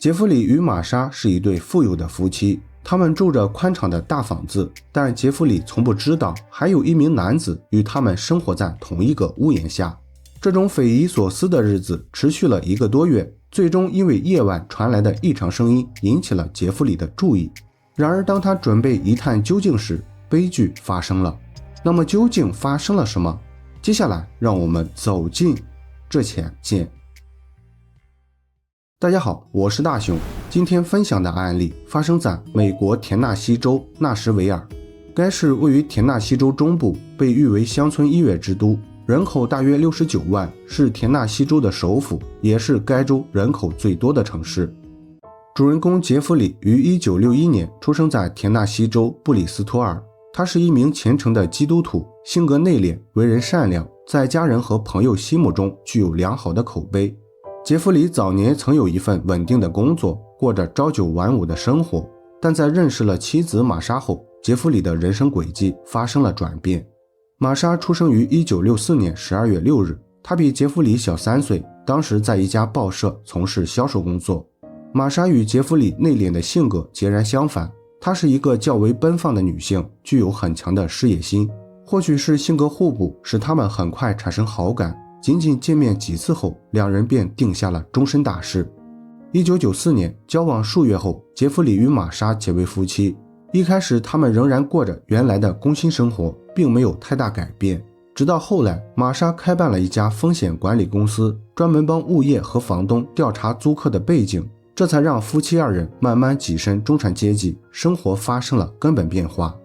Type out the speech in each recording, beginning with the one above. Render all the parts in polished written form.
杰弗里与玛莎是一对富有的夫妻，他们住着宽敞的大房子，但杰弗里从不知道还有一名男子与他们生活在同一个屋檐下。这种匪夷所思的日子持续了1个多月，最终因为夜晚传来的异常声音引起了杰弗里的注意。然而当他准备一探究竟时，悲剧发生了。那么究竟发生了什么？接下来让我们走进这起案件。大家好，我是大熊。今天分享的案例发生在美国田纳西州纳什维尔。该市位于田纳西州中部，被誉为乡村音乐之都，人口大约69万，是田纳西州的首府，也是该州人口最多的城市。主人公杰弗里于1961年出生在田纳西州布里斯托尔。他是一名虔诚的基督徒，性格内敛，为人善良，在家人和朋友心目中具有良好的口碑。杰弗里早年曾有一份稳定的工作，过着朝九晚五的生活，但在认识了妻子玛莎后，杰弗里的人生轨迹发生了转变。玛莎出生于1964年12月6日，她比杰弗里小3岁，当时在一家报社从事销售工作。玛莎与杰弗里内敛的性格截然相反，她是一个较为奔放的女性，具有很强的事业心。或许是性格互补，使他们很快产生好感。仅仅见面几次后，两人便定下了终身大事。1994年，交往数月后，杰弗里与玛莎结为夫妻。一开始，他们仍然过着原来的工薪生活，并没有太大改变。直到后来，玛莎开办了一家风险管理公司，专门帮物业和房东调查租客的背景，这才让夫妻二人慢慢跻身中产阶级，生活发生了根本变化。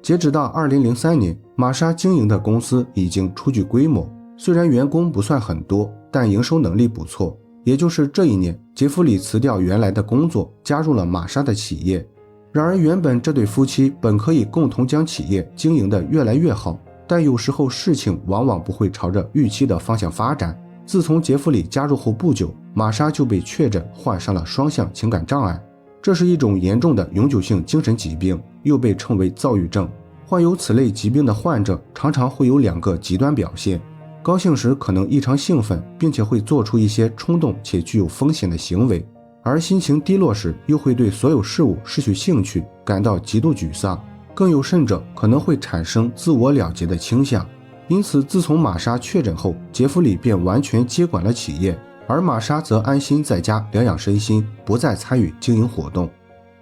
截止到2003年，玛莎经营的公司已经初具规模。虽然员工不算很多，但营收能力不错。也就是这一年，杰弗里辞掉原来的工作，加入了玛莎的企业。然而原本这对夫妻本可以共同将企业经营得越来越好，但有时候事情往往不会朝着预期的方向发展。自从杰弗里加入后不久，玛莎就被确诊患上了双向情感障碍，这是一种严重的永久性精神疾病，又被称为躁郁症。患有此类疾病的患者常常会有2个极端表现。高兴时可能异常兴奋，并且会做出一些冲动且具有风险的行为，而心情低落时又会对所有事物失去兴趣，感到极度沮丧，更有甚者可能会产生自我了结的倾向。因此自从玛莎确诊后，杰弗里便完全接管了企业，而玛莎则安心在家疗养身心，不再参与经营活动。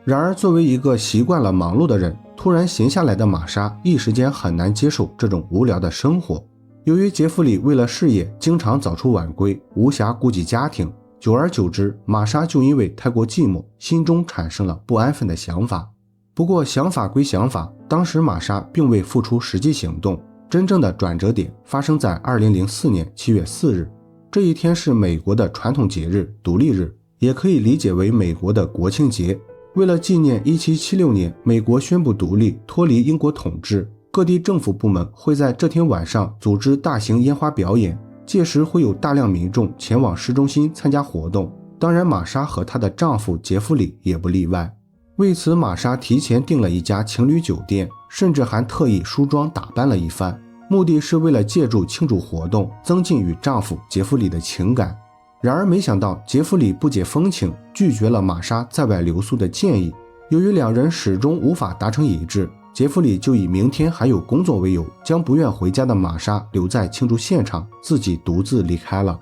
然而作为一个习惯了忙碌的人，突然闲下来的玛莎一时间很难接受这种无聊的生活。由于杰弗里为了事业经常早出晚归，无暇顾及家庭，久而久之，玛莎就因为太过寂寞，心中产生了不安分的想法。不过想法归想法，当时玛莎并未付出实际行动。真正的转折点发生在2004年7月4日，这一天是美国的传统节日独立日，也可以理解为美国的国庆节。为了纪念1776年美国宣布独立，脱离英国统治，各地政府部门会在这天晚上组织大型烟花表演，届时会有大量民众前往市中心参加活动。当然玛莎和她的丈夫杰弗里也不例外。为此玛莎提前订了一家情侣酒店，甚至还特意梳妆打扮了一番，目的是为了借助庆祝活动增进与丈夫杰弗里的情感。然而没想到杰弗里不解风情，拒绝了玛莎在外留宿的建议。由于两人始终无法达成一致，杰弗里就以明天还有工作为由，将不愿回家的玛莎留在庆祝现场，自己独自离开了。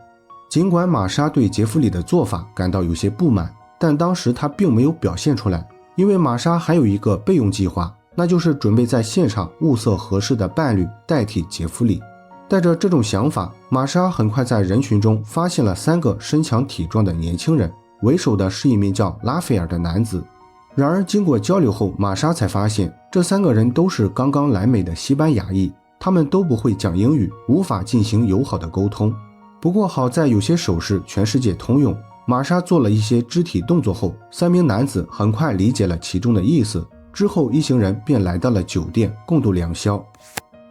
尽管玛莎对杰弗里的做法感到有些不满，但当时她并没有表现出来，因为玛莎还有一个备用计划，那就是准备在现场物色合适的伴侣代替杰弗里。带着这种想法，玛莎很快在人群中发现了3个身强体壮的年轻人，为首的是一名叫拉斐尔的男子。然而经过交流后，玛莎才发现这3个人都是刚刚来美的西班牙裔，他们都不会讲英语，无法进行友好的沟通。不过好在有些手势全世界通用，玛莎做了一些肢体动作后，3名男子很快理解了其中的意思，之后一行人便来到了酒店共度良宵。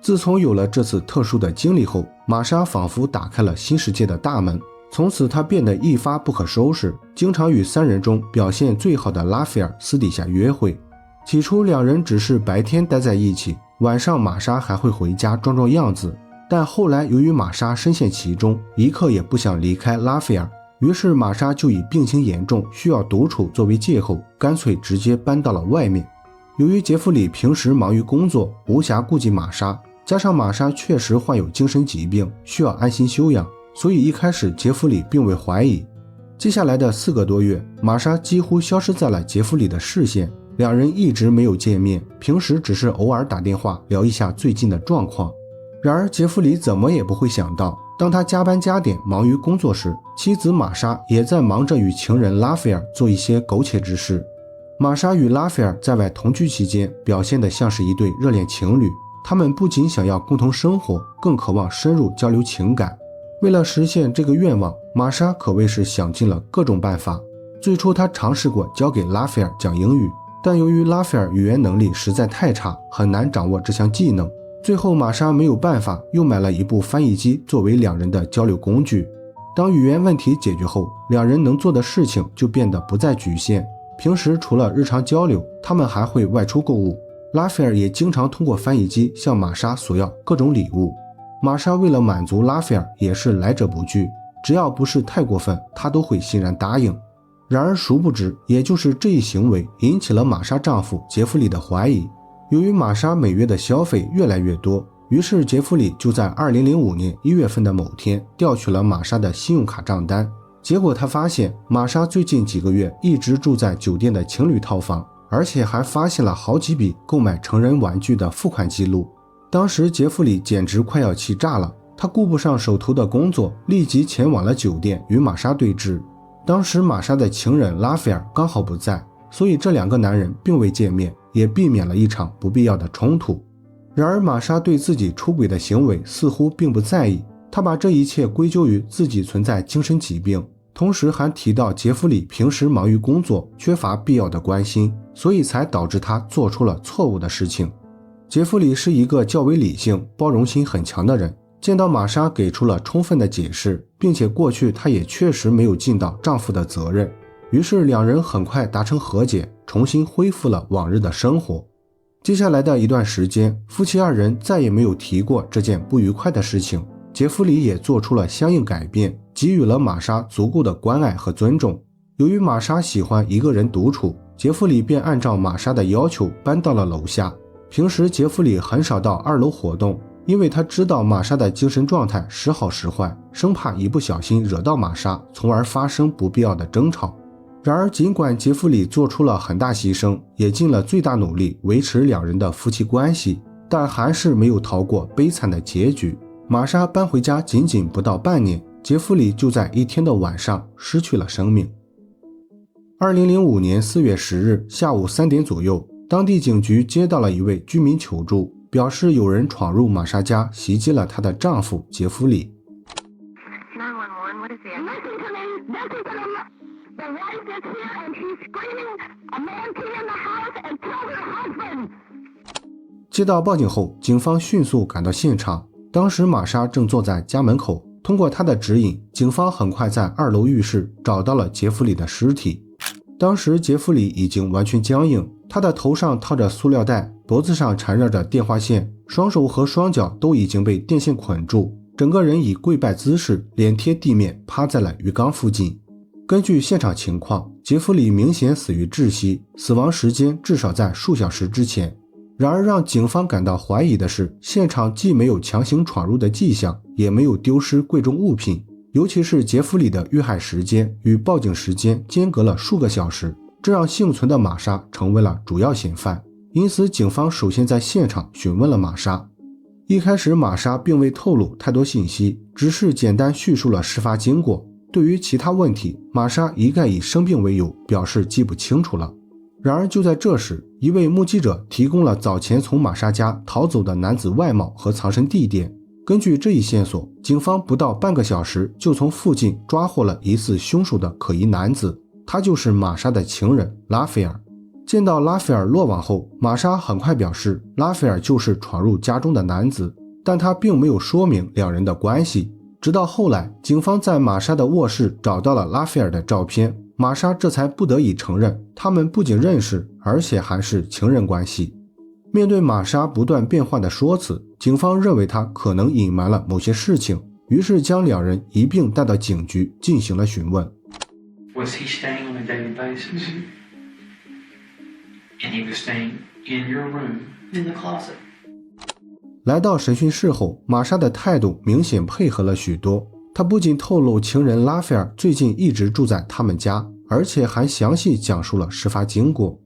自从有了这次特殊的经历后，玛莎仿佛打开了新世界的大门，从此她变得一发不可收拾，经常与3人中表现最好的拉斐尔私底下约会。起初2人只是白天待在一起，晚上玛莎还会回家装样子，但后来由于玛莎深陷其中，一刻也不想离开拉斐尔，于是玛莎就以病情严重需要独处作为借口，干脆直接搬到了外面。由于杰弗里平时忙于工作，无暇顾及玛莎，加上玛莎确实患有精神疾病，需要安心休养，所以一开始杰弗里并未怀疑。接下来的4个多月，玛莎几乎消失在了杰弗里的视线，两人一直没有见面，平时只是偶尔打电话聊一下最近的状况。然而杰弗里怎么也不会想到，当他加班加点忙于工作时，妻子玛莎也在忙着与情人拉斐尔做一些苟且之事。玛莎与拉斐尔在外同居期间表现得像是一对热恋情侣，他们不仅想要共同生活，更渴望深入交流情感。为了实现这个愿望，玛莎可谓是想尽了各种办法。最初她尝试过教给拉斐尔讲英语，但由于拉斐尔语言能力实在太差，很难掌握这项技能。最后玛莎没有办法，又买了一部翻译机作为两人的交流工具。当语言问题解决后，两人能做的事情就变得不再局限。平时除了日常交流，他们还会外出购物。拉斐尔也经常通过翻译机向玛莎索要各种礼物。玛莎为了满足拉斐尔也是来者不拒，只要不是太过分，她都会欣然答应。然而殊不知，也就是这一行为引起了玛莎丈夫杰弗里的怀疑。由于玛莎每月的消费越来越多，于是杰弗里就在2005年1月份的某天调取了玛莎的信用卡账单。结果他发现玛莎最近几个月一直住在酒店的情侣套房，而且还发现了好几笔购买成人玩具的付款记录。当时杰弗里简直快要气炸了，他顾不上手头的工作，立即前往了酒店与玛莎对峙。当时玛莎的情人拉斐尔刚好不在，所以这两个男人并未见面，也避免了一场不必要的冲突。然而玛莎对自己出轨的行为似乎并不在意，她把这一切归咎于自己存在精神疾病，同时还提到杰弗里平时忙于工作，缺乏必要的关心，所以才导致他做出了错误的事情。杰弗里是一个较为理性、包容心很强的人，见到玛莎给出了充分的解释，并且过去她也确实没有尽到丈夫的责任，于是两人很快达成和解，重新恢复了往日的生活。接下来的一段时间，夫妻二人再也没有提过这件不愉快的事情。杰弗里也做出了相应改变，给予了玛莎足够的关爱和尊重。由于玛莎喜欢一个人独处，杰弗里便按照玛莎的要求搬到了楼下。平时杰弗里很少到2楼活动，因为他知道玛莎的精神状态时好时坏，生怕一不小心惹到玛莎，从而发生不必要的争吵。然而尽管杰弗里做出了很大牺牲，也尽了最大努力维持两人的夫妻关系，但还是没有逃过悲惨的结局。玛莎搬回家仅仅不到半年，杰弗里就在一天的晚上失去了生命。2005年4月10日下午3点左右，当地警局接到了一位居民求助，表示有人闯入玛莎家，袭击了她的丈夫杰弗里。接到报警后，警方迅速赶到现场。当时玛莎正坐在家门口，通过她的指引，警方很快在2楼浴室找到了杰弗里的尸体。当时杰弗里已经完全僵硬，他的头上套着塑料袋，脖子上缠绕着电话线，双手和双脚都已经被电线捆住，整个人以跪拜姿势，脸贴地面趴在了浴缸附近。根据现场情况，杰弗里明显死于窒息，死亡时间至少在数小时之前。然而让警方感到怀疑的是，现场既没有强行闯入的迹象，也没有丢失贵重物品，尤其是杰弗里的遇害时间与报警时间间隔了数个小时，这让幸存的玛莎成为了主要嫌犯。因此警方首先在现场询问了玛莎。一开始玛莎并未透露太多信息，只是简单叙述了事发经过。对于其他问题，玛莎一概以生病为由，表示记不清楚了。然而就在这时，一位目击者提供了早前从玛莎家逃走的男子外貌和藏身地点。根据这一线索，警方不到半个小时就从附近抓获了疑似凶手的可疑男子，他就是玛莎的情人拉斐尔。见到拉斐尔落网后，玛莎很快表示拉斐尔就是闯入家中的男子，但他并没有说明两人的关系。直到后来，警方在玛莎的卧室找到了拉斐尔的照片，玛莎这才不得已承认他们不仅认识，而且还是情人关系。面对玛莎不断变化的说辞，警方认为她可能隐瞒了某些事情，于是将两人一并带到警局进行了询问。Was he staying on a daily basis? And he was staying in your room? In the closet. 来到审讯室后，玛莎的态度明显配合了许多。她不仅透露情人拉斐尔最近一直住在他们家，而且还详细讲述了事发经过。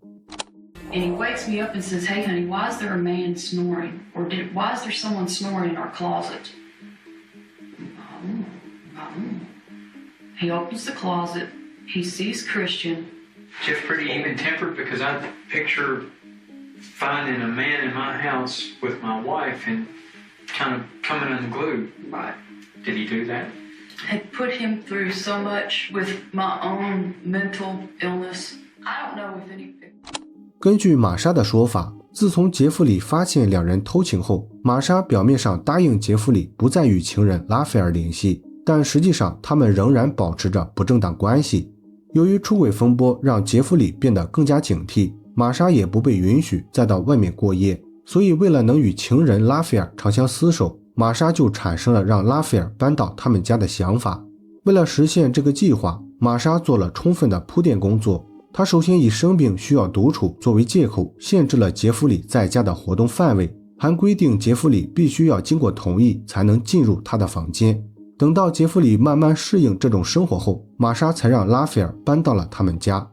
And he wakes me up and says, "Hey, honey, why is there a man snoring? Or why is there someone snoring in our closet?" He opens the closet. He sees Christian. Just pretty even-tempered because I picture finding a man in my house with my wife and kind of coming unglued. Right. Did he do that? I put him through so much with my own mental illness. I don't know if any... 根据玛莎的说法，自从杰弗里发现两人偷情后，玛莎表面上答应杰弗里不再与情人拉斐尔联系，但实际上他们仍然保持着不正当关系。由于出轨风波让杰弗里变得更加警惕，玛莎也不被允许再到外面过夜，所以为了能与情人拉斐尔长相厮守，玛莎就产生了让拉斐尔搬到他们家的想法。为了实现这个计划，玛莎做了充分的铺垫工作。她首先以生病需要独处作为借口，限制了杰弗里在家的活动范围，还规定杰弗里必须要经过同意才能进入他的房间。等到杰弗里慢慢适应这种生活后，玛莎才让拉斐尔搬到了他们家。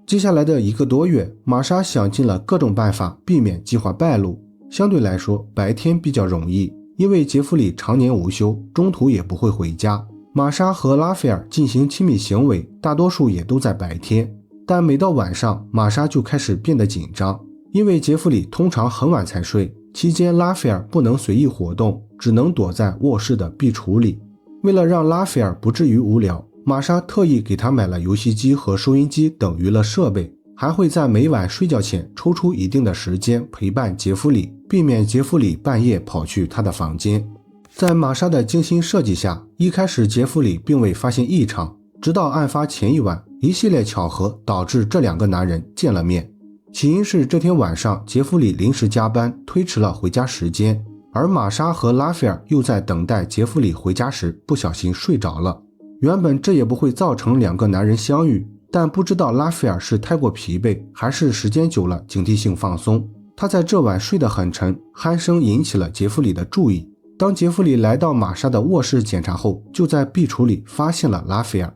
接下来的1个多月，玛莎想尽了各种办法避免计划败露。相对来说，白天比较容易，因为杰弗里常年无休，中途也不会回家。玛莎和拉斐尔进行亲密行为，大多数也都在白天。但每到晚上，玛莎就开始变得紧张，因为杰弗里通常很晚才睡，期间拉斐尔不能随意活动，只能躲在卧室的壁橱里。为了让拉斐尔不至于无聊，玛莎特意给他买了游戏机和收音机等娱乐设备，还会在每晚睡觉前抽出一定的时间陪伴杰弗里，避免杰弗里半夜跑去他的房间。在玛莎的精心设计下，一开始杰弗里并未发现异常，直到案发前一晚，一系列巧合导致这2个男人见了面。起因是这天晚上杰弗里临时加班，推迟了回家时间，而玛莎和拉斐尔又在等待杰弗里回家时不小心睡着了。原本这也不会造成2个男人相遇，但不知道拉斐尔是太过疲惫，还是时间久了警惕性放松，他在这晚睡得很沉，鼾声引起了杰弗里的注意。当杰弗里来到玛莎的卧室检查后，就在壁橱里发现了拉斐尔。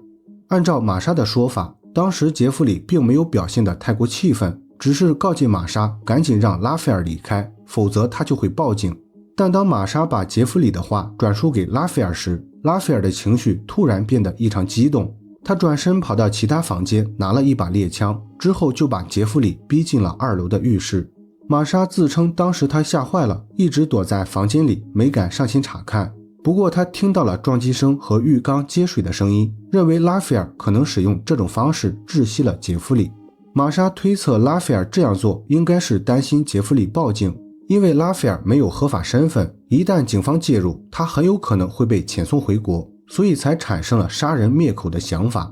按照玛莎的说法，当时杰弗里并没有表现得太过气愤，只是告诫玛莎赶紧让拉斐尔离开，否则他就会报警。但当玛莎把杰弗里的话转述给拉斐尔时，拉斐尔的情绪突然变得异常激动，他转身跑到其他房间拿了一把猎枪，之后就把杰弗里逼进了2楼的浴室。玛莎自称当时他吓坏了，一直躲在房间里没敢上前查看。不过他听到了撞击声和浴缸接水的声音，认为拉斐尔可能使用这种方式窒息了杰弗里。玛莎推测拉斐尔这样做应该是担心杰弗里报警，因为拉斐尔没有合法身份，一旦警方介入，他很有可能会被遣送回国，所以才产生了杀人灭口的想法。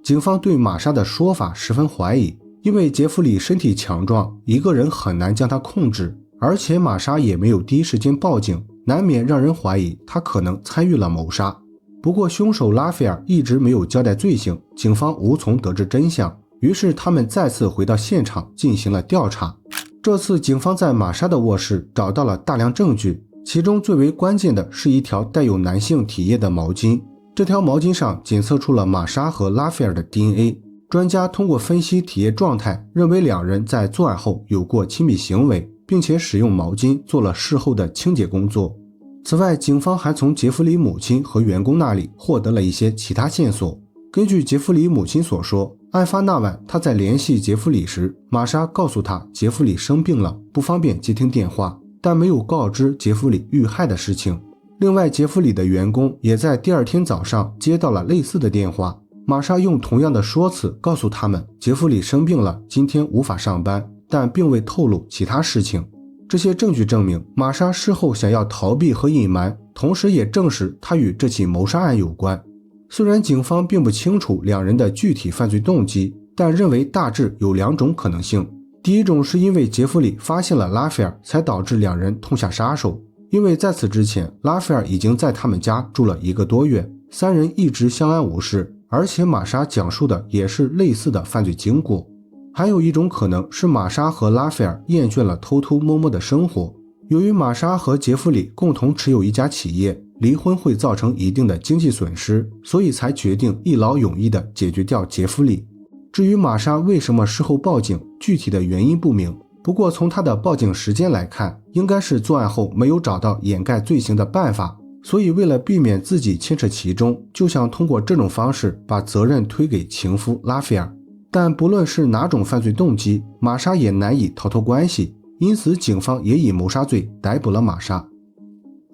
警方对玛莎的说法十分怀疑，因为杰弗里身体强壮，一个人很难将他控制，而且玛莎也没有第一时间报警，难免让人怀疑他可能参与了谋杀。不过凶手拉斐尔一直没有交代罪行，警方无从得知真相，于是他们再次回到现场进行了调查。这次警方在玛莎的卧室找到了大量证据，其中最为关键的是一条带有男性体液的毛巾。这条毛巾上检测出了玛莎和拉斐尔的 DNA， 专家通过分析体液状态，认为2人在作案后有过亲密行为，并且使用毛巾做了事后的清洁工作。此外，警方还从杰弗里母亲和员工那里获得了一些其他线索。根据杰弗里母亲所说，案发那晚他在联系杰弗里时，玛莎告诉他杰弗里生病了，不方便接听电话，但没有告知杰弗里遇害的事情。另外，杰弗里的员工也在第2天早上接到了类似的电话，玛莎用同样的说辞告诉他们杰弗里生病了，今天无法上班，但并未透露其他事情。这些证据证明，玛莎事后想要逃避和隐瞒，同时也证实她与这起谋杀案有关。虽然警方并不清楚2人的具体犯罪动机，但认为大致有2种可能性。第一种是因为杰弗里发现了拉斐尔，才导致2人痛下杀手，因为在此之前，拉斐尔已经在他们家住了1个多月，三人一直相安无事，而且玛莎讲述的也是类似的犯罪经过。还有一种可能是玛莎和拉斐尔厌倦了偷偷摸摸的生活。由于玛莎和杰弗里共同持有一家企业，离婚会造成一定的经济损失，所以才决定一劳永逸地解决掉杰弗里。至于玛莎为什么事后报警，具体的原因不明，不过从她的报警时间来看，应该是作案后没有找到掩盖罪行的办法，所以为了避免自己牵扯其中，就想通过这种方式把责任推给情夫拉斐尔。但不论是哪种犯罪动机，玛莎也难以逃脱关系，因此警方也以谋杀罪逮捕了玛莎。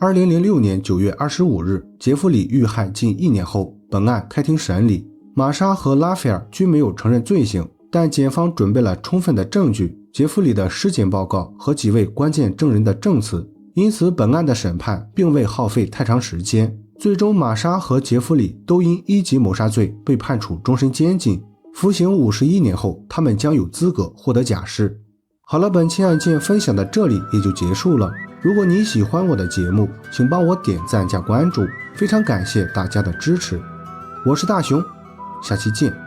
2006年9月25日，杰弗里遇害近1年后，本案开庭审理，玛莎和拉斐尔均没有承认罪行，但检方准备了充分的证据，杰弗里的尸检报告和几位关键证人的证词，因此本案的审判并未耗费太长时间。最终玛莎和杰弗里都因1级谋杀罪被判处终身监禁，服刑51年后，他们将有资格获得假释。好了，本期案件分享到这里也就结束了。如果你喜欢我的节目，请帮我点赞加关注，非常感谢大家的支持。我是大熊，下期见。